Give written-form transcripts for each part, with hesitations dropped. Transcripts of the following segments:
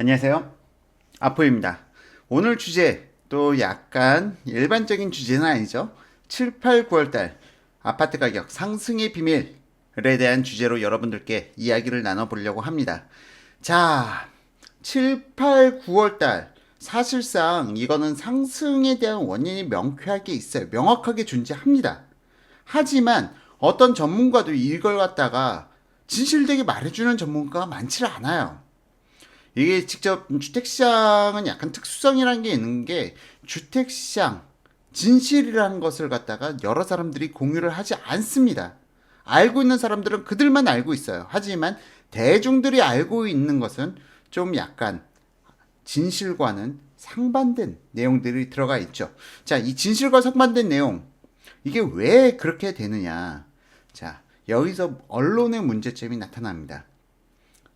안녕하세요. 아포입니다. 오늘 주제 또 약간 일반적인 주제는 아니죠. 7, 8, 9월달 아파트 가격 상승의 비밀에 대한 주제로 여러분들께 이야기를 나눠보려고 합니다. 자, 7, 8, 9월달 사실상 이거는 상승에 대한 원인이 명쾌하게 있어요. 명확하게 존재합니다. 하지만 어떤 전문가도 이걸 갖다가 진실되게 말해주는 전문가가 많지 않아요. 이게 직접 주택시장은 약간 특수성이라는 게 있는 게 주택시장 진실이라는 것을 갖다가 여러 사람들이 공유를 하지 않습니다. 알고 있는 사람들은 그들만 알고 있어요. 하지만 대중들이 알고 있는 것은 좀 약간 진실과는 상반된 내용들이 들어가 있죠. 자, 이 진실과 상반된 내용, 이게 왜 그렇게 되느냐. 자, 여기서 언론의 문제점이 나타납니다.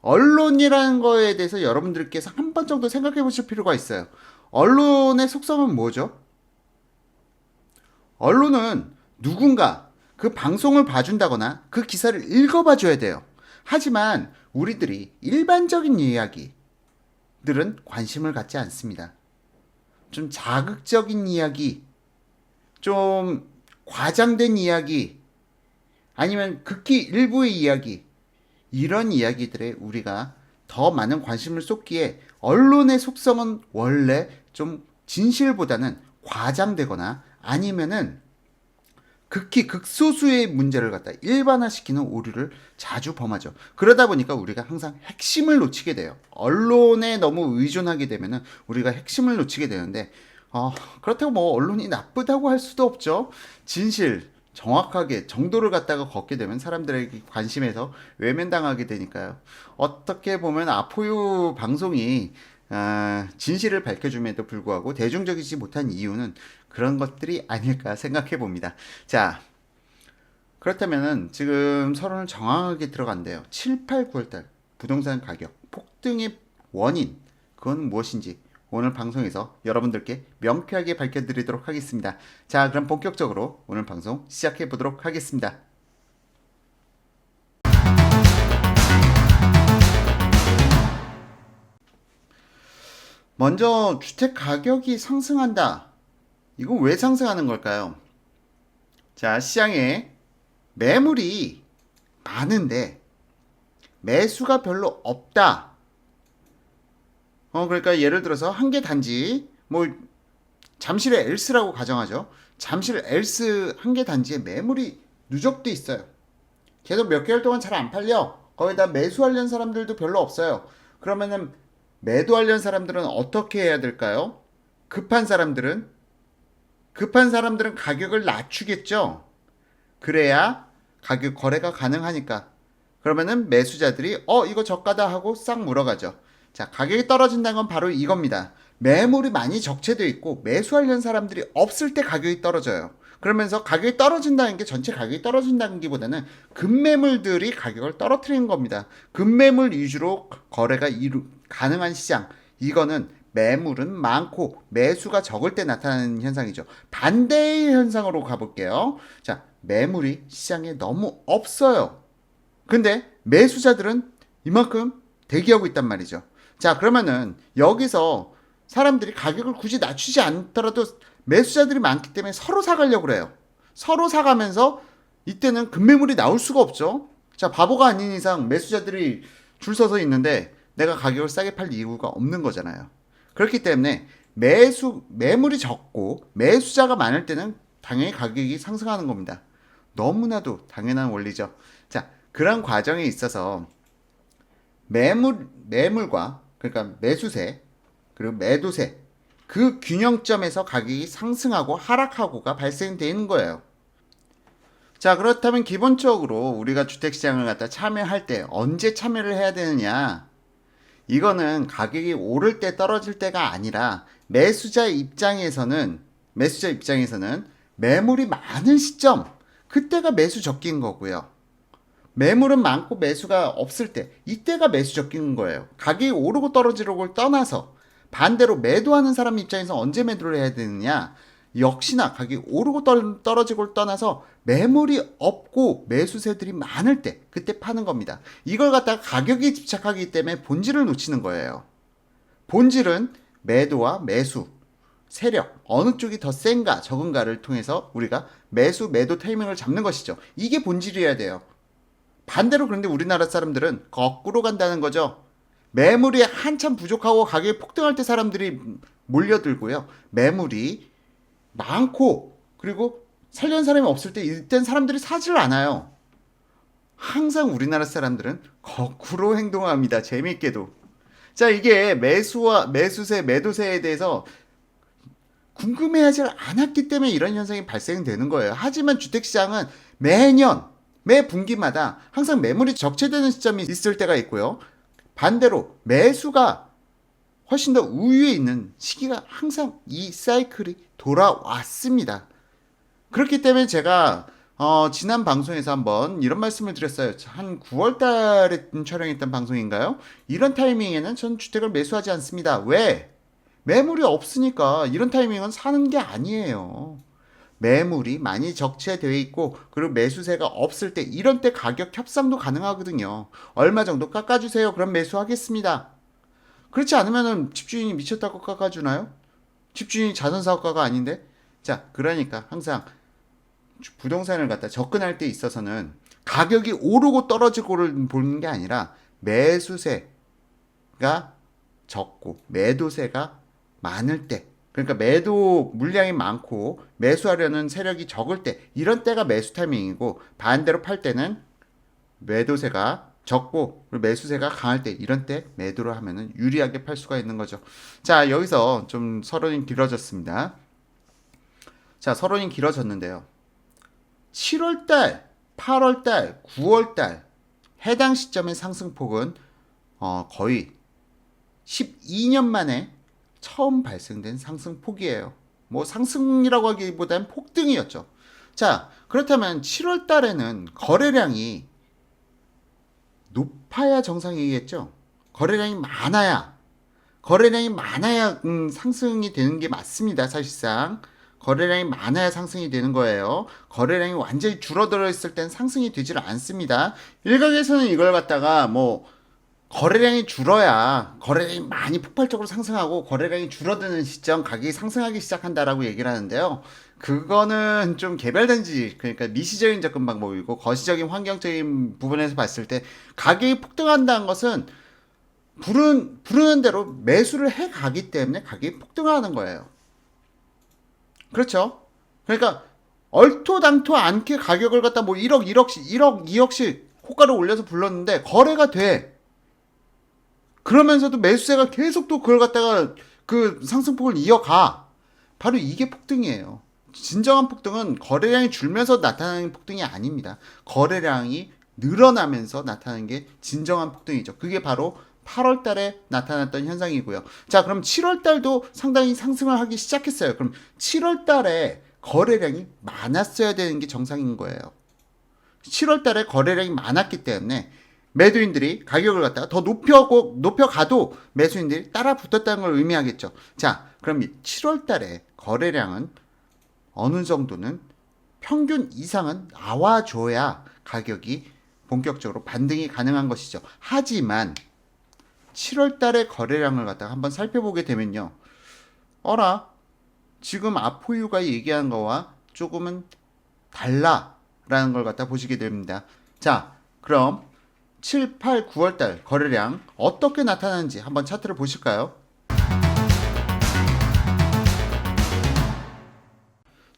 언론이라는 거에 대해서 여러분들께서 한 번 정도 생각해 보실 필요가 있어요. 언론의 속성은 뭐죠? 언론은 누군가 그 방송을 봐준다거나 그 기사를 읽어봐 줘야 돼요. 하지만 우리들이 일반적인 이야기들은 관심을 갖지 않습니다. 좀 자극적인 이야기, 좀 과장된 이야기, 아니면 극히 일부의 이야기, 이런 이야기들에 우리가 더 많은 관심을 쏟기에 언론의 속성은 원래 좀 진실보다는 과장되거나 아니면은 극히 극소수의 문제를 갖다 일반화시키는 오류를 자주 범하죠. 그러다 보니까 우리가 항상 핵심을 놓치게 돼요. 언론에 너무 의존하게 되면은 우리가 핵심을 놓치게 되는데, 그렇다고 뭐 언론이 나쁘다고 할 수도 없죠. 진실, 정확하게 정도를 갖다가 걷게 되면 사람들에게 관심에서 외면당하게 되니까요. 어떻게 보면 아포유 방송이 진실을 밝혀줌에도 불구하고 대중적이지 못한 이유는 그런 것들이 아닐까 생각해 봅니다. 자, 그렇다면은 지금 서론을 정확하게 들어간대요. 7, 8, 9월달 부동산 가격 폭등의 원인, 그건 무엇인지 오늘 방송에서 여러분들께 명쾌하게 밝혀드리도록 하겠습니다. 자, 그럼 본격적으로 오늘 방송 시작해 보도록 하겠습니다. 먼저 주택 가격이 상승한다. 이건 왜 상승하는 걸까요? 자, 시장에 매물이 많은데 매수가 별로 없다. 그러니까 예를 들어서 한 개 단지, 뭐 잠실의 엘스라고 가정하죠. 잠실 엘스 한 개 단지에 매물이 누적돼 있어요. 계속 몇 개월 동안 잘 안 팔려. 거기다 매수하려는 사람들도 별로 없어요. 그러면은 매도하려는 사람들은 어떻게 해야 될까요? 급한 사람들은 가격을 낮추겠죠. 그래야 가격 거래가 가능하니까. 그러면은 매수자들이 이거 저가다 하고 싹 물어가죠. 자, 가격이 떨어진다는 건 바로 이겁니다. 매물이 많이 적체되어 있고 매수하려는 사람들이 없을 때 가격이 떨어져요. 그러면서 가격이 떨어진다는 게 전체 가격이 떨어진다는 기보다는 급매물들이 가격을 떨어뜨리는 겁니다. 급매물 위주로 거래가 가능한 시장. 이거는 매물은 많고 매수가 적을 때 나타나는 현상이죠. 반대의 현상으로 가볼게요. 자, 매물이 시장에 너무 없어요. 근데 매수자들은 이만큼 대기하고 있단 말이죠. 자, 그러면은 여기서 사람들이 가격을 굳이 낮추지 않더라도 매수자들이 많기 때문에 서로 사가려고 그래요. 서로 사가면서 이때는 급매물이 나올 수가 없죠. 자, 바보가 아닌 이상 매수자들이 줄 서서 있는데 내가 가격을 싸게 팔 이유가 없는 거잖아요. 그렇기 때문에 매물이 적고 매수자가 많을 때는 당연히 가격이 상승하는 겁니다. 너무나도 당연한 원리죠. 자, 그런 과정에 있어서 매물과 그러니까 매수세 그리고 매도세 그 균형점에서 가격이 상승하고 하락하고가 발생되는 거예요. 자, 그렇다면 기본적으로 우리가 주택시장을 갖다 참여할 때 언제 참여를 해야 되느냐? 이거는 가격이 오를 때 떨어질 때가 아니라 매수자 입장에서는 매물이 많은 시점, 그때가 매수 적기인 거고요. 매물은 많고 매수가 없을 때 이때가 매수 적기인 거예요. 가격이 오르고 떨어지고 떠나서 반대로 매도하는 사람 입장에서 언제 매도를 해야 되느냐? 역시나 가격이 오르고 떨어지고 떠나서 매물이 없고 매수세들이 많을 때 그때 파는 겁니다. 이걸 갖다가 가격에 집착하기 때문에 본질을 놓치는 거예요. 본질은 매도와 매수, 세력, 어느 쪽이 더 센가 적은가를 통해서 우리가 매수, 매도 타이밍을 잡는 것이죠. 이게 본질이어야 돼요. 반대로 그런데 우리나라 사람들은 거꾸로 간다는 거죠. 매물이 한참 부족하고 가격이 폭등할 때 사람들이 몰려들고요. 매물이 많고 그리고 살려는 사람이 없을 때 이땐 사람들이 사지를 않아요. 항상 우리나라 사람들은 거꾸로 행동합니다. 재미있게도. 자, 이게 매수와 매수세, 매도세에 대해서 궁금해하지 않았기 때문에 이런 현상이 발생되는 거예요. 하지만 주택시장은 매년, 매 분기마다 항상 매물이 적체되는 시점이 있을 때가 있고요. 반대로 매수가 훨씬 더 우위에 있는 시기가 항상 이 사이클이 돌아왔습니다. 그렇기 때문에 제가 지난 방송에서 한번 이런 말씀을 드렸어요. 한 9월 달에 촬영했던 방송인가요? 이런 타이밍에는 전 주택을 매수하지 않습니다. 왜? 매물이 없으니까 이런 타이밍은 사는 게 아니에요. 매물이 많이 적체되어 있고 그리고 매수세가 없을 때 이런 때 가격 협상도 가능하거든요. 얼마 정도 깎아주세요. 그럼 매수하겠습니다. 그렇지 않으면 집주인이 미쳤다고 깎아주나요? 집주인이 자선사업가가 아닌데? 자, 그러니까 항상 부동산을 갖다 접근할 때 있어서는 가격이 오르고 떨어지고를 보는 게 아니라 매수세가 적고 매도세가 많을 때, 그러니까 매도 물량이 많고 매수하려는 세력이 적을 때, 이런 때가 매수 타이밍이고, 반대로 팔 때는 매도세가 적고 매수세가 강할 때, 이런 때 매도를 하면은 유리하게 팔 수가 있는 거죠. 자, 여기서 좀 서론이 길어졌습니다. 자, 서론이 길어졌는데요. 7월달, 8월달, 9월달 해당 시점의 상승폭은 거의 12년 만에 처음 발생된 상승폭이에요. 뭐 상승이라고 하기보다는 폭등이었죠. 자, 그렇다면 7월 달에는 거래량이 높아야 정상이겠죠. 거래량이 많아야 상승이 되는 게 맞습니다. 사실상 거래량이 많아야 상승이 되는 거예요. 거래량이 완전히 줄어들어 있을 땐 상승이 되질 않습니다. 일각에서는 이걸 갖다가 뭐 거래량이 줄어야 거래량이 많이 폭발적으로 상승하고 거래량이 줄어드는 시점 가격이 상승하기 시작한다라고 얘기를 하는데요. 그거는 좀 개별된지, 그러니까 미시적인 접근 방법이고 거시적인 환경적인 부분에서 봤을 때 가격이 폭등한다는 것은 부르는 대로 매수를 해 가기 때문에 가격이 폭등하는 거예요. 그렇죠? 그러니까 얼토당토 않게 가격을 갖다 뭐 1억, 2억씩 호가를 올려서 불렀는데 거래가 돼. 그러면서도 매수세가 계속 또 그걸 갖다가 그 상승폭을 이어가. 바로 이게 폭등이에요. 진정한 폭등은 거래량이 줄면서 나타나는 폭등이 아닙니다. 거래량이 늘어나면서 나타나는 게 진정한 폭등이죠. 그게 바로 8월 달에 나타났던 현상이고요. 자, 그럼 7월 달도 상당히 상승을 하기 시작했어요. 그럼 7월 달에 거래량이 많았어야 되는 게 정상인 거예요. 7월 달에 거래량이 많았기 때문에 매도인들이 가격을 갖다가 더 높여가도 매수인들이 따라 붙었다는 걸 의미하겠죠. 자, 그럼 7월 달에 거래량은 어느 정도는 평균 이상은 나와줘야 가격이 본격적으로 반등이 가능한 것이죠. 하지만 7월 달에 거래량을 갖다가 한번 살펴보게 되면요. 지금 아포유가 얘기한 거와 조금은 달라라는 걸 갖다 보시게 됩니다. 자, 그럼 7, 8, 9월 달 거래량 어떻게 나타나는지 한번 차트를 보실까요?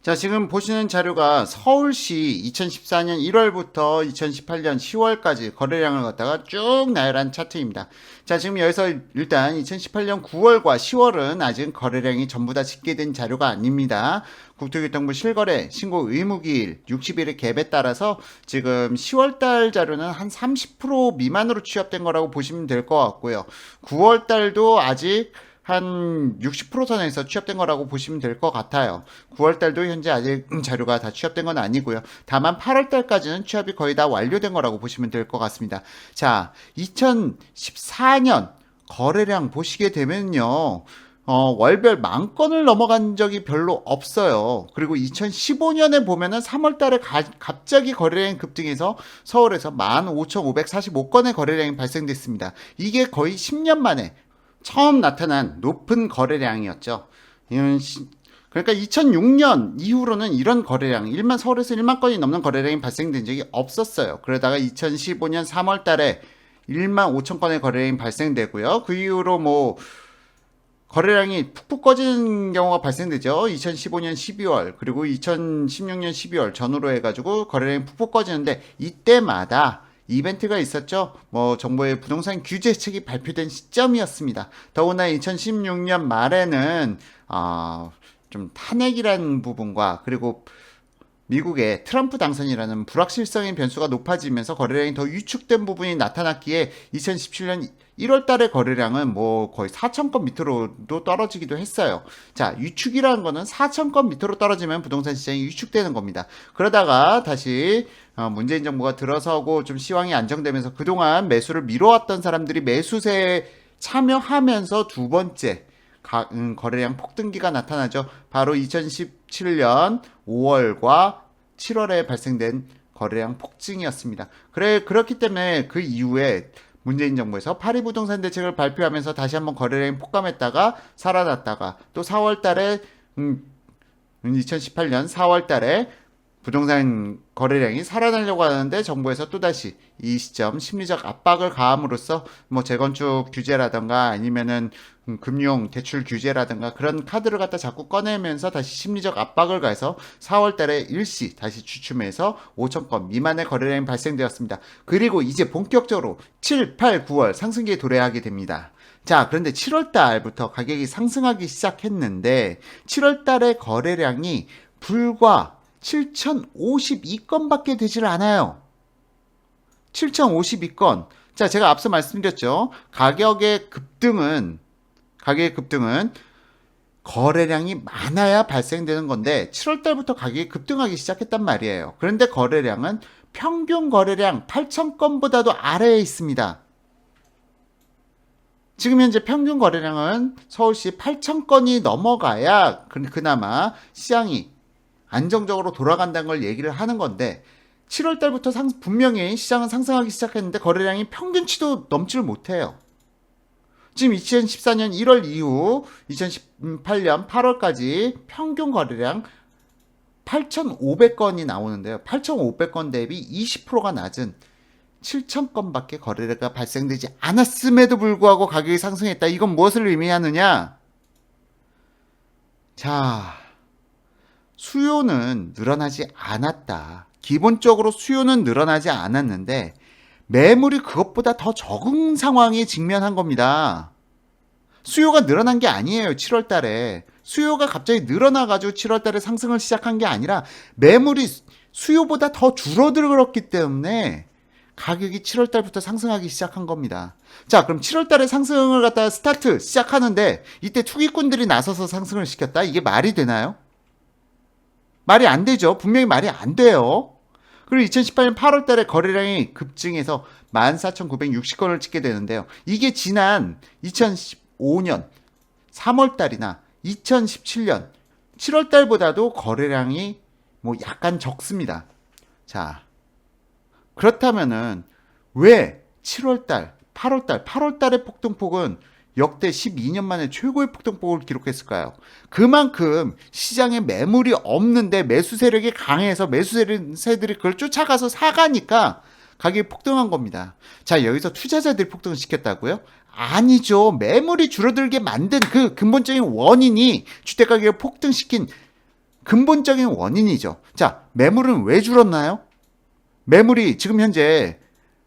자, 지금 보시는 자료가 서울시 2014년 1월부터 2018년 10월까지 거래량을 갖다가 쭉 나열한 차트입니다. 자, 지금 여기서 일단 2018년 9월과 10월은 아직 거래량이 전부 다 집계된 자료가 아닙니다. 국토교통부 실거래 신고 의무기일 60일의 갭에 따라서 지금 10월달 자료는 한 30% 미만으로 취합된 거라고 보시면 될 것 같고요. 9월달도 아직 한 60% 선에서 취합된 거라고 보시면 될 것 같아요. 9월달도 현재 아직 자료가 다 취합된 건 아니고요. 다만 8월달까지는 취합이 거의 다 완료된 거라고 보시면 될 것 같습니다. 자, 2014년 거래량 보시게 되면요. 월별 10,000건을 넘어간 적이 별로 없어요. 그리고 2015년에 보면은 3월달에 갑자기 거래량이 급등해서 서울에서 15,545건의 거래량이 발생됐습니다. 이게 거의 10년 만에 처음 나타난 높은 거래량이었죠. 그러니까 2006년 이후로는 이런 거래량, 서울에서 1만 건이 넘는 거래량이 발생된 적이 없었어요. 그러다가 2015년 3월 달에 1만 5천 건의 거래량이 발생되고요. 그 이후로 뭐 거래량이 푹푹 꺼지는 경우가 발생되죠. 2015년 12월 그리고 2016년 12월 전후로 해가지고 거래량이 푹푹 꺼지는데 이때마다 이벤트가 있었죠. 뭐 정부의 부동산 규제책이 발표된 시점이었습니다. 더구나 2016년 말에는 좀 탄핵이라는 부분과 그리고 미국의 트럼프 당선이라는 불확실성의 변수가 높아지면서 거래량이 더 위축된 부분이 나타났기에 2017년 1월 달의 거래량은 뭐 거의 4천 건 밑으로도 떨어지기도 했어요. 자, 위축이라는 거는 4천 건 밑으로 떨어지면 부동산 시장이 위축되는 겁니다. 그러다가 다시 문재인 정부가 들어서고 좀 시황이 안정되면서 그동안 매수를 미뤄왔던 사람들이 매수세에 참여하면서 두 번째 거래량 폭등기가 나타나죠. 바로 2017년 5월과 7월에 발생된 거래량 폭증이었습니다. 그렇기 때문에 그 이후에 문재인 정부에서 파리 부동산 대책을 발표하면서 다시 한번 거래량이 폭감했다가 살아났다가 또 4월 달에 2018년 4월 달에 부동산 거래량이 살아나려고 하는데 정부에서 또다시 이 시점 심리적 압박을 가함으로써 뭐 재건축 규제라든가 아니면은 금융 대출 규제라든가 그런 카드를 갖다 자꾸 꺼내면서 다시 심리적 압박을 가해서 4월 달에 일시 다시 주춤해서 5천 건 미만의 거래량이 발생되었습니다. 그리고 이제 본격적으로 7, 8, 9월 상승기에 도래하게 됩니다. 자, 그런데 7월 달부터 가격이 상승하기 시작했는데 7월 달의 거래량이 불과 7,052건밖에 되질 않아요. 7,052건. 자, 제가 앞서 말씀드렸죠. 가격의 급등은 거래량이 많아야 발생되는 건데 7월 달부터 가격이 급등하기 시작했단 말이에요. 그런데 거래량은 평균 거래량 8,000건보다도 아래에 있습니다. 지금 현재 평균 거래량은 서울시 8,000건이 넘어가야 그나마 시장이 안정적으로 돌아간다는 걸 얘기를 하는 건데 7월 달부터 분명히 시장은 상승하기 시작했는데 거래량이 평균치도 넘지를 못해요. 지금 2014년 1월 이후 2018년 8월까지 평균 거래량 8,500건이 나오는데요. 8,500건 대비 20%가 낮은 7,000건밖에 거래가 발생되지 않았음에도 불구하고 가격이 상승했다. 이건 무엇을 의미하느냐? 자, 수요는 늘어나지 않았다. 기본적으로 수요는 늘어나지 않았는데 매물이 그것보다 더 적은 상황에 직면한 겁니다. 수요가 늘어난 게 아니에요. 7월 달에. 수요가 갑자기 늘어나가지고 7월 달에 상승을 시작한 게 아니라 매물이 수요보다 더 줄어들었기 때문에 가격이 7월 달부터 상승하기 시작한 겁니다. 자, 그럼 7월 달에 상승을 갖다가 시작하는데 이때 투기꾼들이 나서서 상승을 시켰다? 이게 말이 되나요? 말이 안 되죠. 분명히 말이 안 돼요. 그리고 2018년 8월 달에 거래량이 급증해서 14,960건을 찍게 되는데요. 이게 지난 2015년 3월 달이나 2017년 7월 달보다도 거래량이 뭐 약간 적습니다. 자, 그렇다면은 왜 7월 달, 8월 달의 폭등폭은 역대 12년 만에 최고의 폭등폭을 기록했을까요? 그만큼 시장에 매물이 없는데 매수 세력이 강해서 매수세들이 그걸 쫓아가서 사가니까 가격이 폭등한 겁니다. 자, 여기서 투자자들이 폭등을 시켰다고요? 아니죠. 매물이 줄어들게 만든 그 근본적인 원인이 주택가격을 폭등시킨 근본적인 원인이죠. 자, 매물은 왜 줄었나요? 매물이 지금 현재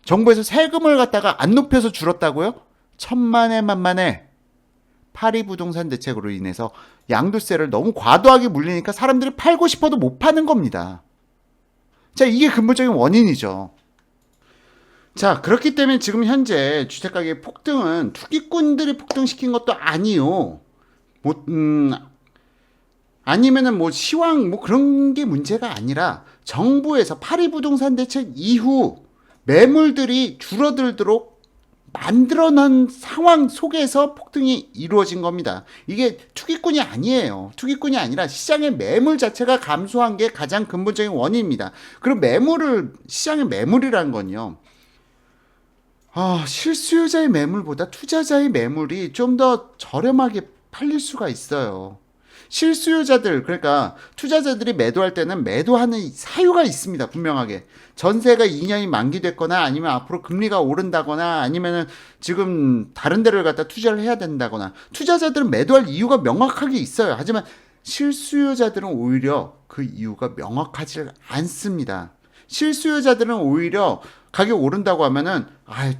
정부에서 세금을 갖다가 안 높여서 줄었다고요? 천만에 만만에 파리 부동산 대책으로 인해서 양도세를 너무 과도하게 물리니까 사람들이 팔고 싶어도 못 파는 겁니다. 자, 이게 근본적인 원인이죠. 자, 그렇기 때문에 지금 현재 주택가격의 폭등은 투기꾼들이 폭등시킨 것도 아니요. 아니면은 뭐 시황 뭐 그런 게 문제가 아니라 정부에서 파리 부동산 대책 이후 매물들이 줄어들도록 만들어놓은 상황 속에서 폭등이 이루어진 겁니다. 이게 투기꾼이 아니에요. 투기꾼이 아니라 시장의 매물 자체가 감소한 게 가장 근본적인 원인입니다. 그리고 시장의 매물이라는 건요. 실수요자의 매물보다 투자자의 매물이 좀 더 저렴하게 팔릴 수가 있어요. 실수요자들, 그러니까 투자자들이 매도할 때는 매도하는 사유가 있습니다. 분명하게. 전세가 2년이 만기됐거나 아니면 앞으로 금리가 오른다거나 아니면은 지금 다른 데를 갖다 투자를 해야 된다거나 투자자들은 매도할 이유가 명확하게 있어요. 하지만 실수요자들은 오히려 그 이유가 명확하지 않습니다. 실수요자들은 오히려 가격 오른다고 하면은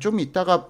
좀 이따가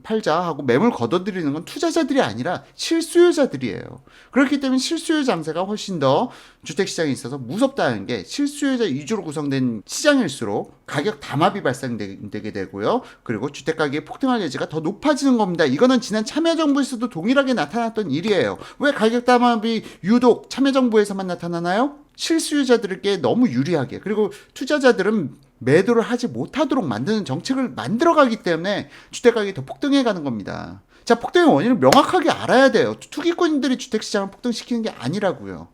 팔자 하고 매물 걷어들이는 건 투자자들이 아니라 실수요자들이에요. 그렇기 때문에 실수요 장세가 훨씬 더 주택시장에 있어서 무섭다는 게 실수요자 위주로 구성된 시장일수록 가격 담합이 발생되게 되고요. 그리고 주택가격이 폭등할 여지가 더 높아지는 겁니다. 이거는 지난 참여정부에서도 동일하게 나타났던 일이에요. 왜 가격 담합이 유독 참여정부에서만 나타나나요? 실수요자들에게 너무 유리하게, 그리고 투자자들은 매도를 하지 못하도록 만드는 정책을 만들어가기 때문에 주택가격이 더 폭등해 가는 겁니다. 자, 폭등의 원인을 명확하게 알아야 돼요. 투기꾼들이 주택시장을 폭등시키는 게 아니라고요.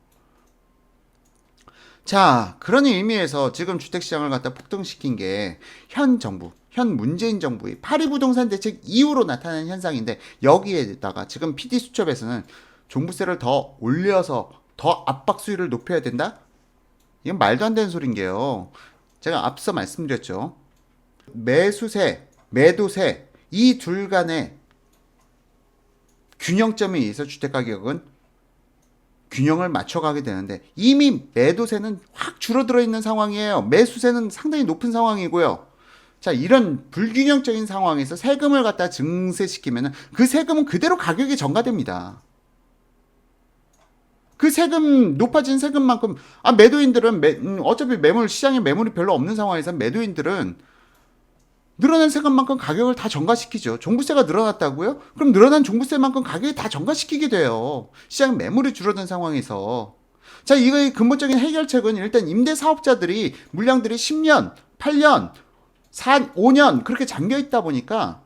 자, 그런 의미에서 지금 주택시장을 갖다 폭등시킨 게 현 정부, 현 문재인 정부의 파리부동산 대책 이후로 나타난 현상인데, 여기에다가 지금 PD수첩에서는 종부세를 더 올려서 더 압박 수위를 높여야 된다? 이건 말도 안 되는 소린 게요. 제가 앞서 말씀드렸죠. 매수세, 매도세 이 둘 간의 균형점에 의해서 주택가격은 균형을 맞춰가게 되는데, 이미 매도세는 확 줄어들어 있는 상황이에요. 매수세는 상당히 높은 상황이고요. 자, 이런 불균형적인 상황에서 세금을 갖다 증세시키면 그 세금은 그대로 가격에 전가됩니다. 그 세금, 높아진 세금만큼, 매도인들은 어차피 시장에 매물이 별로 없는 상황에서 매도인들은 늘어난 세금만큼 가격을 다 전가시키죠. 종부세가 늘어났다고요? 그럼 늘어난 종부세만큼 가격이 다 전가시키게 돼요. 시장 매물이 줄어든 상황에서. 자, 이거의 근본적인 해결책은 일단 임대사업자들이 물량들이 10년, 8년, 5년 그렇게 잠겨 있다 보니까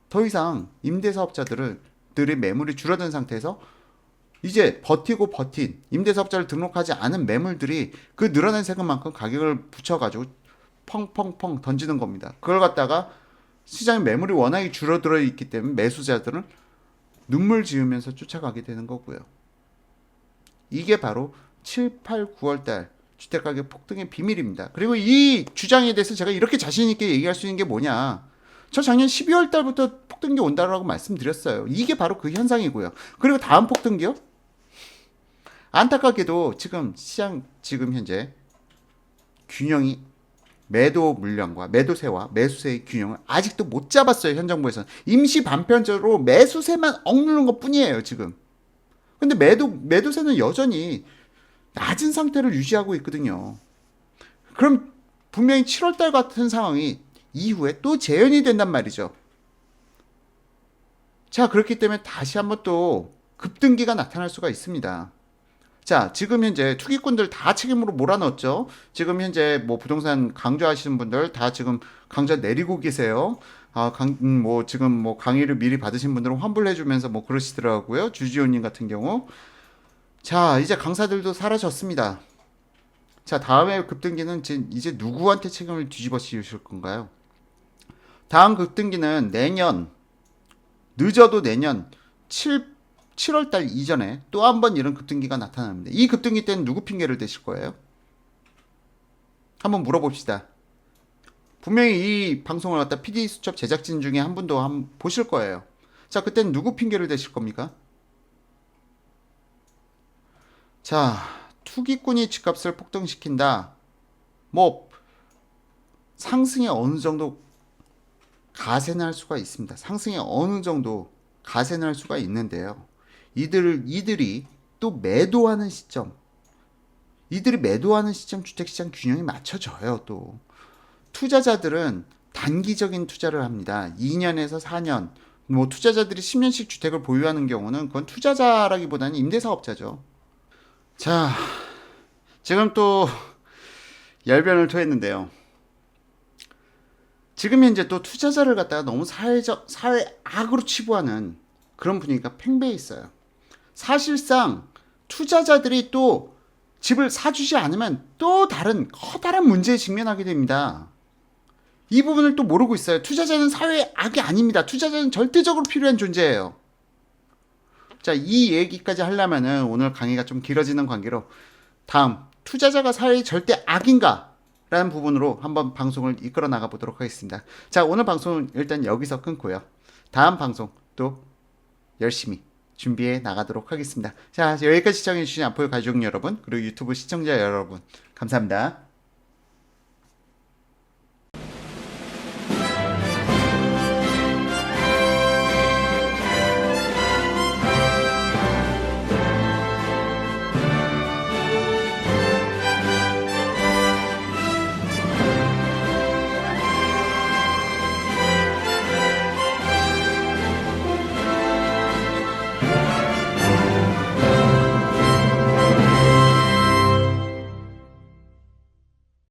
더 이상 임대사업자들의 매물이 줄어든 상태에서 이제 버티고 버틴 임대사업자를 등록하지 않은 매물들이 그 늘어난 세금만큼 가격을 붙여가지고 펑펑펑 던지는 겁니다. 그걸 갖다가 시장의 매물이 워낙에 줄어들어 있기 때문에 매수자들은 눈물 지으면서 쫓아가게 되는 거고요. 이게 바로 7, 8, 9월 달 주택가격 폭등의 비밀입니다. 그리고 이 주장에 대해서 제가 이렇게 자신 있게 얘기할 수 있는 게 뭐냐? 저 작년 12월 달부터 폭등기 온다라고 말씀드렸어요. 이게 바로 그 현상이고요. 그리고 다음 폭등기요? 안타깝게도 지금 현재 균형이 매도 물량과 매도세와 매수세의 균형을 아직도 못 잡았어요. 현 정부에서는 임시 반편적으로 매수세만 억누르는 것 뿐이에요. 지금. 근데 매도세는 여전히 낮은 상태를 유지하고 있거든요. 그럼 분명히 7월달 같은 상황이 이후에 또 재현이 된단 말이죠. 자, 그렇기 때문에 다시 한번 또 급등기가 나타날 수가 있습니다. 자, 지금 현재 투기꾼들 다 책임으로 몰아넣었죠. 지금 현재 뭐 부동산 강조하시는 분들 다 지금 강좌 내리고 계세요. 지금 뭐 강의를 미리 받으신 분들은 환불해주면서 뭐 그러시더라고요. 주지호님 같은 경우. 자, 이제 강사들도 사라졌습니다. 자, 다음에 급등기는 이제 누구한테 책임을 뒤집어 씌우실 건가요? 다음 급등기는 늦어도 내년 7월 달 이전에 또 한 번 이런 급등기가 나타납니다. 이 급등기 때는 누구 핑계를 대실 거예요? 한번 물어봅시다. 분명히 이 방송을 갖다 PD수첩 제작진 중에 한 분도 보실 거예요. 자, 그때는 누구 핑계를 대실 겁니까? 자, 투기꾼이 집값을 폭등시킨다. 뭐 상승에 어느 정도 가세는 할 수가 있습니다. 상승에 어느 정도 가세는 할 수가 있는데요. 이들이 또 매도하는 시점, 주택시장 균형이 맞춰져요. 또 투자자들은 단기적인 투자를 합니다. 2년에서 4년. 뭐 투자자들이 10년씩 주택을 보유하는 경우는 그건 투자자라기보다는 임대사업자죠. 자, 지금 또 열변을 토했는데요. 지금 현재 또 투자자를 갖다가 너무 사회 악으로 치부하는 그런 분위기가 팽배해 있어요. 사실상 투자자들이 또 집을 사주지 않으면 또 다른 커다란 문제에 직면하게 됩니다. 이 부분을 또 모르고 있어요. 투자자는 사회의 악이 아닙니다. 투자자는 절대적으로 필요한 존재예요. 자, 이 얘기까지 하려면은 오늘 강의가 좀 길어지는 관계로 다음 투자자가 사회의 절대 악인가? 라는 부분으로 한번 방송을 이끌어 나가 보도록 하겠습니다. 자, 오늘 방송은 일단 여기서 끊고요. 다음 방송 또 열심히 준비해 나가도록 하겠습니다. 자, 여기까지 시청해주신 아포의 가족 여러분, 그리고 유튜브 시청자 여러분, 감사합니다.